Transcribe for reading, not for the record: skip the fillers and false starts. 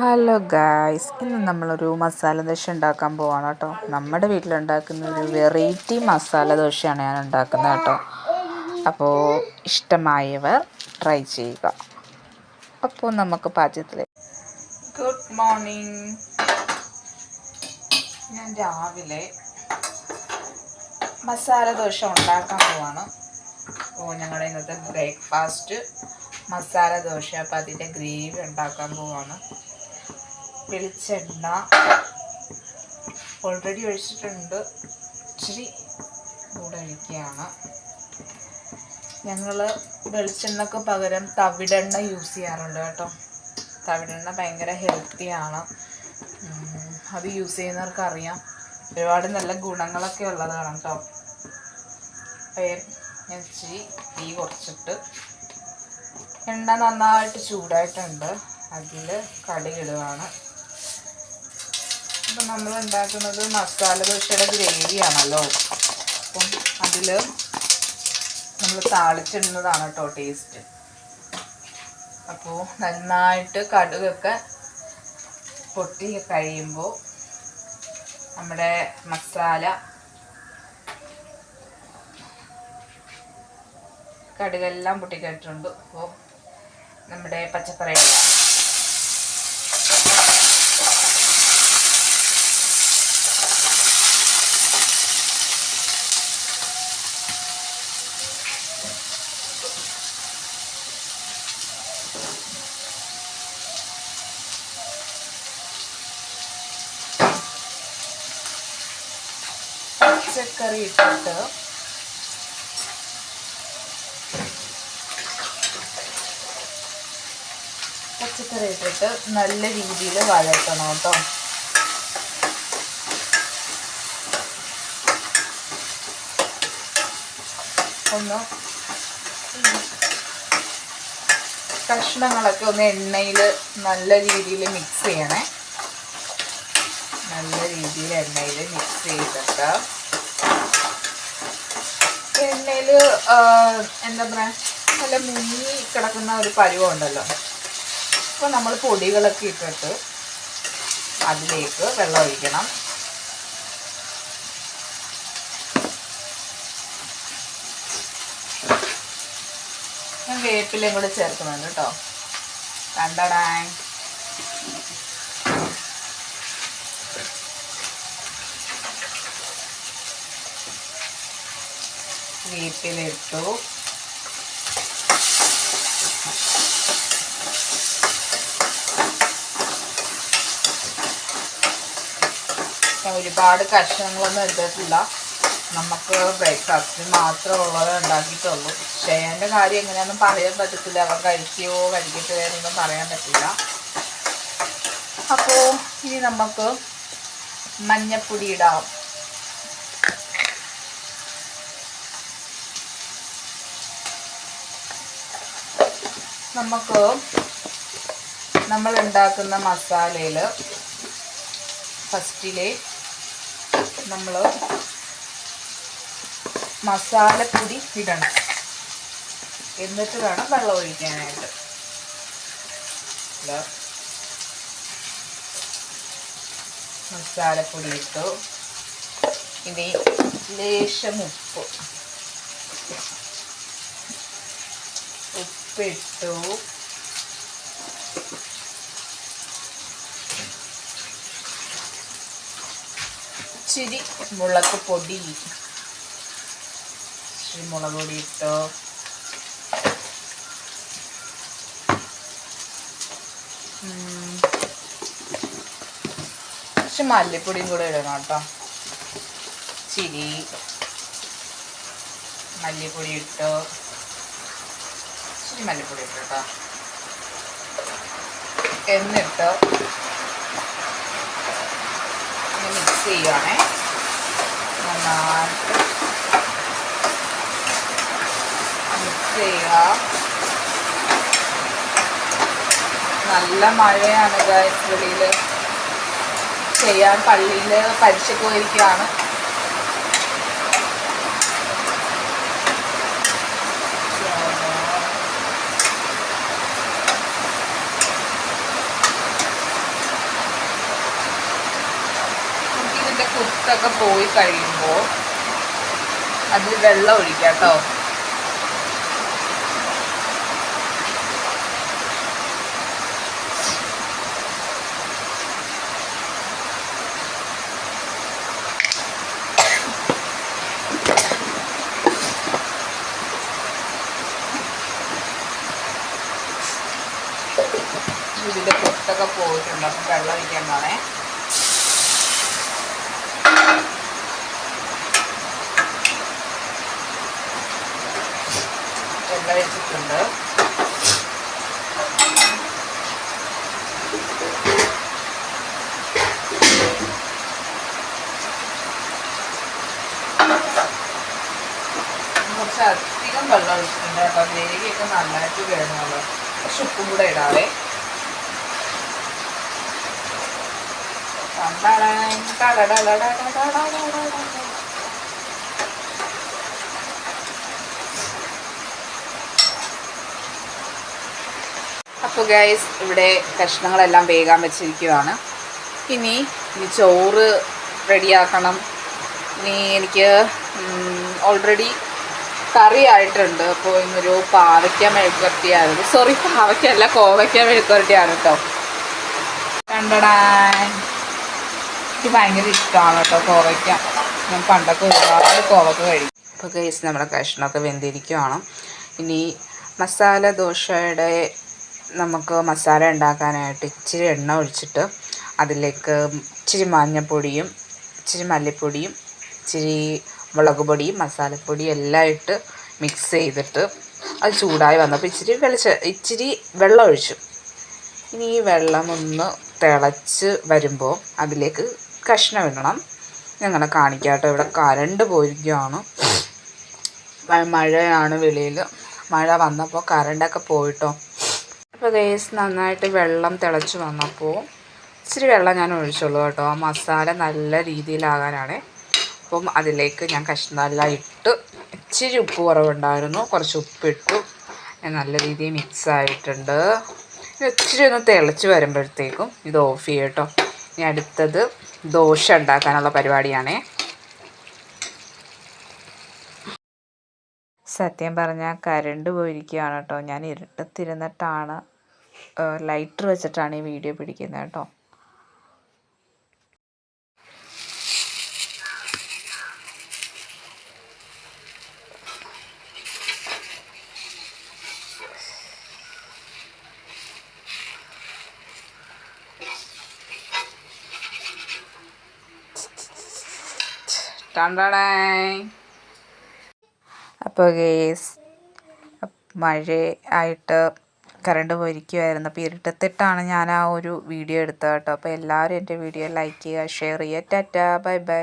Hello guys, ഇന്ന് നമ്മളൊരു മസാല ദോശ ഉണ്ടാക്കാൻ പോവാണ് കേട്ടോ. നമ്മുടെ വീട്ടിലുണ്ടാക്കുന്ന ഒരു വെറൈറ്റി മസാല ദോശയാണ് ഞാൻ ഉണ്ടാക്കുന്നത് കേട്ടോ. അപ്പോൾ ഇഷ്ടമായവർ ട്രൈ ചെയ്യുക. അപ്പോൾ നമുക്ക് പാചകത്തിൽ. Good morning. ഞാൻ രാവിലെ മസാല ദോശ ഉണ്ടാക്കാൻ പോവാണ്. അപ്പോൾ ഞങ്ങളുടെ ഇന്നത്തെ ബ്രേക്ക്ഫാസ്റ്റ് മസാല ദോശ. അപ്പോൾ അതിൻ്റെ ഗ്രേവി ഉണ്ടാക്കാൻ പോവാണ്. വെളിച്ചെണ്ണ ഓൾറെഡി ഒഴിച്ചിട്ടുണ്ട്, ഇച്ചിരി കൂടെ ഒഴിക്കുകയാണ്. ഞങ്ങൾ വെളിച്ചെണ്ണക്ക് പകരം തവിടെണ്ണ യൂസ് ചെയ്യാറുണ്ട് കേട്ടോ. തവിടെണ്ണ ഭയങ്കര ഹെൽത്തിയാണ്. അത് യൂസ് ചെയ്യുന്നവർക്ക് അറിയാം, ഒരുപാട് നല്ല ഗുണങ്ങളൊക്കെ ഉള്ളതാണ് കേട്ടോ. ഞാൻ ഇച്ചിരി തീ കുറച്ചിട്ട് എണ്ണ നന്നായിട്ട് ചൂടായിട്ടുണ്ട്, അതിൽ കടുകിടുകയാണ്. അപ്പം നമ്മൾ ഉണ്ടാക്കുന്നത് മസാല ദോശയുടെ ഗ്രേവിയാണല്ലോ. അപ്പം അതിൽ നമ്മൾ താളിച്ചിടുന്നതാണ് കേട്ടോ ടേസ്റ്റ്. അപ്പോൾ നന്നായിട്ട് കടുകൊക്കെ പൊട്ടി കഴിയുമ്പോൾ നമ്മുടെ മസാല കടുകെല്ലാം പൊട്ടിക്കഴിട്ടുണ്ട്. അപ്പോൾ നമ്മുടെ പച്ചക്കറികളാണ് പച്ചക്കറി ഇട്ടിട്ട് നല്ല രീതിയിൽ വഴറ്റണം കേട്ടോ. ഒന്ന് കഷ്ണങ്ങളൊക്കെ ഒന്ന് എണ്ണയിൽ നല്ല രീതിയിൽ മിക്സ് ചെയ്യണേ. നല്ല രീതിയിൽ എണ്ണയിൽ മിക്സ് ചെയ്തിട്ട് എണ്ണയിൽ എന്താ പറയുക, നല്ല മുങ്ങി കിടക്കുന്ന ഒരു പരുവമുണ്ടല്ലോ. അപ്പോൾ നമ്മൾ പൊടികളൊക്കെ ഇട്ടിട്ട് അതിലേക്ക് വെള്ളം ഒഴിക്കണം. ഞാൻ വേപ്പിലയും കൂടെ ചേർക്കുന്നുണ്ട് കേട്ടോ. കണ്ടടാൻ വേപ്പിലിട്ടു. ഒരുപാട് കഷ്ണങ്ങളൊന്നും എടുത്തിട്ടില്ല, നമുക്ക് ബ്രേക്ക്ഫാസ്റ്റിന് മാത്രമുള്ളത് ഉണ്ടാക്കിയിട്ടുള്ളൂ. ഷെയറിൻ്റെ കാര്യം എങ്ങനെയാണെന്നും പറയാൻ പറ്റത്തില്ല, അവൻ കഴിക്കുകയോ കഴിക്കട്ടെ എന്നൊന്നും പറയാൻ പറ്റില്ല. അപ്പോൾ ഇനി നമുക്ക് മഞ്ഞപ്പൊടി ഇടാം. നമുക്ക് നമ്മൾ ഉണ്ടാക്കുന്ന മസാലയിൽ ഫസ്റ്റിലെ നമ്മൾ മസാലപ്പൊടി ഇടണം, എന്നിട്ട് വേണം വെള്ളം ഒഴിക്കാനായിട്ട്. മസാലപ്പൊടി ഇട്ടു. ഇനി ലേശം ഉപ്പിട്ടു. ഇച്ചിരി മുളക് പൊടി ഇട്ടു. കുറച്ച് മല്ലിപ്പൊടിയും കൂടെ ഇടണം കേട്ടോ. ഇച്ചിരി മല്ലിപ്പൊടി ഇട്ടു. ഇച്ചിരി മല്ലിപ്പൊടി ഇട്ടു കേട്ടോ. എന്നിട്ട് മിക്സ് ചെയ്യുവാണേ. നന്നായിട്ട് മിക്സ് ചെയ്യുക. നല്ല മഴയാണ് ഗൈസ്, വെളിയിൽ ചെയ്യാൻ പള്ളിയിൽ പരീക്ഷയ്ക്ക് പോയിരിക്കുകയാണ്. കൊത്തൊക്കെ പോയി കഴിയുമ്പോൾ അതിൽ വെള്ളം ഒഴിക്കാം കേട്ടോ. ഇതിൻ്റെ കൊത്തൊക്കെ പോയിട്ടുണ്ട്. അപ്പം വെള്ളം ഒഴിക്കേണ്ടതാണേ. വെള്ളം ഒഴിച്ചിട്ടുണ്ട്. കുറച്ച് അധികം വെള്ളം ഒഴിച്ചിട്ടുണ്ട് കേട്ടോ. ഗ്രേവിയൊക്കെ നന്നായിട്ട് വേണമല്ലോ. കുറച്ച് ഉപ്പും കൂടെ ഇടാവേ. അപ്പോൾ ഗൈസ്, ഇവിടെ കഷ്ണങ്ങളെല്ലാം വേകാൻ വെച്ചിരിക്കുകയാണ്. ഇനി ചോറ് റെഡിയാക്കണം. ഇനി എനിക്ക് ഓൾറെഡി കറി ആയിട്ടുണ്ട്. അപ്പോൾ ഇന്നൊരു പാവയ്ക്ക മെഴുക്കുവരട്ടിയായിരുന്നു. സോറി, പാവയ്ക്കല്ല, കോവയ്ക്ക മെഴുക്കുവരട്ടിയാണ് കേട്ടോ. കണ്ടടാ, എനിക്ക് ഭയങ്കര ഇഷ്ടമാണ് കേട്ടോ കോവയ്ക്ക. ഞാൻ പണ്ടൊക്കെ ഒരുപാട് കോവയ്ക്ക കഴിക്കും. അപ്പോൾ ഗൈസ്, നമ്മുടെ കഷ്ണമൊക്കെ വെന്തിരിക്കുകയാണ്. ഇനി മസാല ദോശയുടെ നമുക്ക് മസാല ഉണ്ടാക്കാനായിട്ട് ഇച്ചിരി എണ്ണ ഒഴിച്ചിട്ട് അതിലേക്ക് ഇച്ചിരി മഞ്ഞൾപ്പൊടിയും ഇച്ചിരി മല്ലിപ്പൊടിയും ഇച്ചിരി മുളക് പൊടിയും മസാലപ്പൊടിയും എല്ലാം ഇട്ട് മിക്സ് ചെയ്തിട്ട് അത് ചൂടായി വന്നപ്പോൾ ഇച്ചിരി വെള്ളം ഒഴിച്ചു. ഇനി ഈ വെള്ളം ഒന്ന് തിളച്ച് വരുമ്പോൾ അതിലേക്ക് കഷ്ണം ഇടണം. ഞങ്ങളെ കാണിക്കാം കേട്ടോ. ഇവിടെ കറണ്ട് പോയിരിക്കുകയാണ്. മഴയാണ് വെളിയിൽ. മഴ വന്നപ്പോൾ കറണ്ടൊക്കെ പോയിട്ടോ. അപ്പോൾ ഗൈസ്, നന്നായിട്ട് വെള്ളം തിളച്ച് വന്നപ്പോൾ ഇച്ചിരി വെള്ളം ഞാൻ ഒഴിച്ചുള്ളൂ കേട്ടോ. ആ മസാല നല്ല രീതിയിലാകാനാണ്. അപ്പം അതിലേക്ക് ഞാൻ കഷ്ണമെല്ലാം ഇട്ട് ഇച്ചിരി ഉപ്പ് കുറവുണ്ടായിരുന്നു, കുറച്ച് ഉപ്പിട്ടു. നല്ല രീതിയിൽ മിക്സ് ആയിട്ടുണ്ട്. ഇച്ചിരി ഒന്ന് തിളച്ച് വരുമ്പോഴത്തേക്കും ഇത് ഓഫ് ചെയ്യും കേട്ടോ. ഇനി അടുത്തത് ദോശ ഉണ്ടാക്കാനുള്ള പരിപാടിയാണേ. സത്യം പറഞ്ഞാൽ കറണ്ട് പോയിരിക്കുകയാണ് കേട്ടോ. ഞാൻ ഇരുട്ടത്തിരുന്നിട്ടാണ് ലൈറ്റർ വെച്ചിട്ടാണ് ഈ വീഡിയോ പിടിക്കുന്നത് കേട്ടോ. അപ്പോൾ ഗേസ്, മഴ ആയിട്ട് കറണ്ട് പോയിരിക്കുമായിരുന്നു. അപ്പോൾ ഇരുട്ടത്തിട്ടാണ് ഞാൻ ആ ഒരു വീഡിയോ എടുത്തത് കേട്ടോ. അപ്പോൾ എല്ലാവരും എൻ്റെ വീഡിയോ ലൈക്ക് ചെയ്യുക, ഷെയർ ചെയ്യുക. Tata, bye bye.